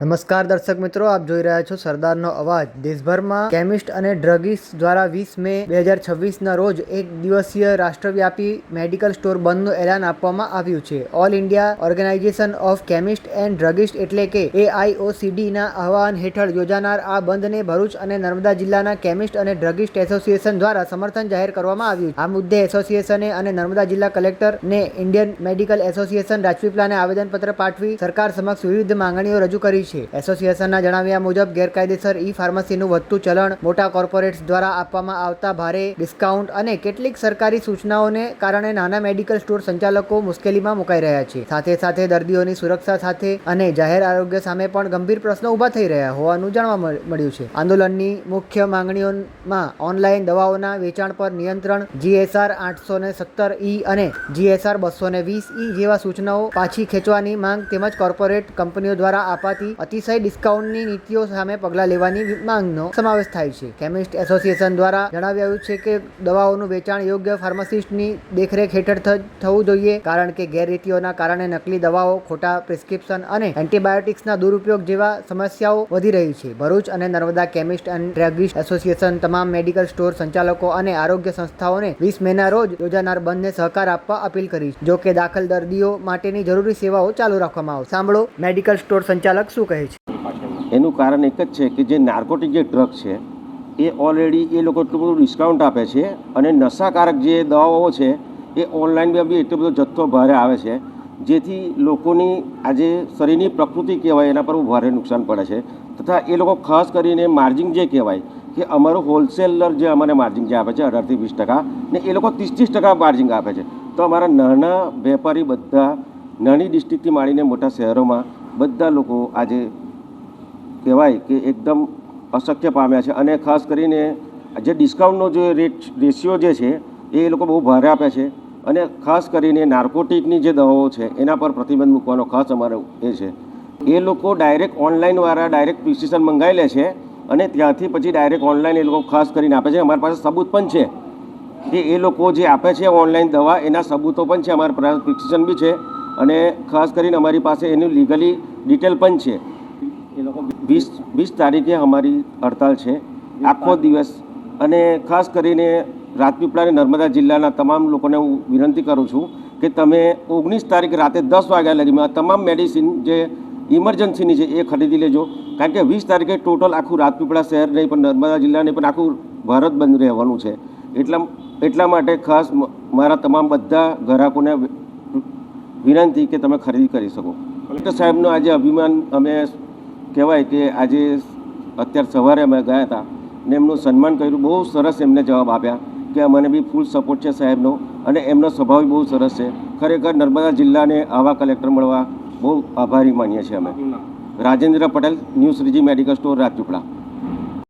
નમસ્કાર દર્શક મિત્રો, આપ જોઈ રહ્યા છો સરદારનો અવાજ। દેશભરમાં કેમિસ્ટ અને ડ્રગિસ્ટ દ્વારા 20 મે 2026ના રોજ એક દિવસીય રાષ્ટ્રવ્યાપી મેડિકલ સ્ટોર બંધનું એલાન આપવામાં આવ્યું છે। All India organisation of chemist and druggist એટલે કે AIOCDના આહવાન હેઠળ યોજાનાર આ બંધને ભરૂચ અને નર્મદા જિલ્લાના કેમિસ્ટ અને ડ્રગિસ્ટ એસોસિએશન દ્વારા સમર્થન જાહેર કરવામાં આવ્યું છે। આ મુદ્દે એસોસિએશને અને નર્મદા જિલ્લા કલેક્ટરને ઇન્ડિયન મેડિકલ એસોસિએશન રાજપીપળાને આવેદનપત્ર પાઠવી સરકાર સમક્ષ વિવિધ માંગણીઓ રજૂ કરી છે। એસોસિએશનના જણાવ્યા મુજબ ગેરકાયદેસર ફાર્મસીનું વધતું ચલણ, મોટા કોર્પોરેટ્સ દ્વારા આપવામાં આવતા ભારે ડિસ્કાઉન્ટ અને કેટલીક સરકારી સૂચનાઓને કારણે નાના મેડિકલ સ્ટોર સંચાલકો મુશ્કેલીમાં મુકાઈ રહ્યા છે। સાથે સાથે દર્દીઓની સુરક્ષા સાથે અને જાહેર આરોગ્ય સામે પણ ગંભીર પ્રશ્નો ઊભા થઈ રહ્યા હોવાનું જાણવા મળ્યું છે। આંદોલનની મુખ્ય માંગણીઓમાં ઓનલાઈન દવાઓના વેચાણ પર નિયંત્રણ, GSR 817E અને GSR 220E જેવા સૂચનાઓ પાછી ખેંચવાની માંગ તેમજ કોર્પોરેટ કંપનીઓ દ્વારા અપાતી અતિશય ડિસ્કાઉન્ટની નીતિઓ સામે પગલાં લેવાની માંગનો સમાવેશ થાય છે। કેમિસ્ટ એસોસિએશન દ્વારા જણાવ્યું છે કે દવાઓનું વેચાણ યોગ્ય ફાર્માસિસ્ટની દેખરેખ હેઠળ થવું જોઈએ, કારણ કે ગેરરીતિઓના કારણે નકલી દવાઓ, ખોટા પ્રિસ્ક્રિપ્શન અને એન્ટીબાયોટિક્સના દુરુપયોગ જેવા સમસ્યાઓ વધી રહી છે। ભરૂચ અને Narmada chemist and druggist association તમામ મેડિકલ સ્ટોર સંચાલકો અને આરોગ્ય સંસ્થાઓને 20 મેના રોજ યોજાનાર બંધને સહકાર આપવા અપીલ કરી છે। જો કે દાખલ દર્દીઓ માટેની જરૂરી સેવાઓ ચાલુ રાખવામાં આવશે। સાંભળો મેડિકલ સ્ટોર સંચાલક શું કહે છે। એનું કારણ એક જ છે કે જે નાર્કોટિક જે ડ્રગ છે એ ઓલરેડી એ લોકો એટલું બધું ડિસ્કાઉન્ટ આપે છે અને નશાકારક જે દવાઓ છે એ ઓનલાઈન બી એટલો બધો જથ્થો ભારે આવે છે, જેથી લોકોની આજે શરીરની પ્રકૃતિ કહેવાય એના પર ભારે નુકસાન પડે છે। તથા એ લોકો ખાસ કરીને માર્જિન જે કહેવાય કે અમારું હોલસેલર જે અમારે માર્જિન જે આપે છે 18થી 20% ને એ લોકો 30-30% માર્જિન આપે છે। તો અમારા નાના વેપારી બધા નાની ડિસ્ટ્રિક્ટથી માંડીને મોટા શહેરોમાં બધા લોકો આજે કહેવાય કે એકદમ અશક્ય પામ્યા છે અને ખાસ કરીને જે ડિસ્કાઉન્ટનો જે રેશિયો જે છે એ લોકો બહુ ભારે આપે છે અને ખાસ કરીને નાર્કોટિકની જે દવાઓ છે એના પર પ્રતિબંધ મૂકવાનો ખાસ અમારો એ છે। એ લોકો ડાયરેક્ટ ઓનલાઈનવાળા ડાયરેક્ટ પ્રિસ્ક્રિપ્શન મંગાવી લે છે અને ત્યાંથી પછી ડાયરેક્ટ ઓનલાઈન એ લોકો ખાસ કરીને આપે છે। અમારી પાસે સબૂત પણ છે કે એ લોકો જે આપે છે ઓનલાઈન દવા એના સબૂતો પણ છે, અમારી પાસે પ્રિસ્ક્રિપ્શન બી છે અને ખાસ કરીને અમારી પાસે એનું લીગલી ડિટેલ પણ છે। એ લોકો 20 તારીખે અમારી હડતાલ છે આખો દિવસ અને ખાસ કરીને રાજપીપળા અને નર્મદા જિલ્લાના તમામ લોકોને હું વિનંતી કરું છું કે તમે 19 તારીખ રાતે 10 વાગ્યા લગીમાં તમામ મેડિસિન જે ઇમરજન્સીની છે એ ખરીદી લેજો, કારણ કે 20 તારીખે ટોટલ આખું રાજપીપળા શહેર નહીં પણ નર્મદા જિલ્લા નહીં પણ આખું ભારત બંધ રહેવાનું છે। એટલા માટે ખાસ મારા તમામ બધા ગ્રાહકોને વિનંતી કે તમે ખરીદી કરી શકો। કલેક્ટર સાહેબનો આજે અભિમાન અમે કહેવાય કે આજે અત્યારે સવારે અમે ગયા હતા ને એમનું સન્માન કર્યું, બહુ સરસ એમને જવાબ આપ્યા કે અમને બી ફૂલ સપોર્ટ છે સાહેબનો અને એમનો સ્વભાવ બહુ સરસ છે। ખરેખર નર્મદા જિલ્લાને આવા કલેક્ટર મળવા બહુ આભારી માનીએ છીએ અમે। Rajendra Patel, new Shriji medical store, Rajpipla.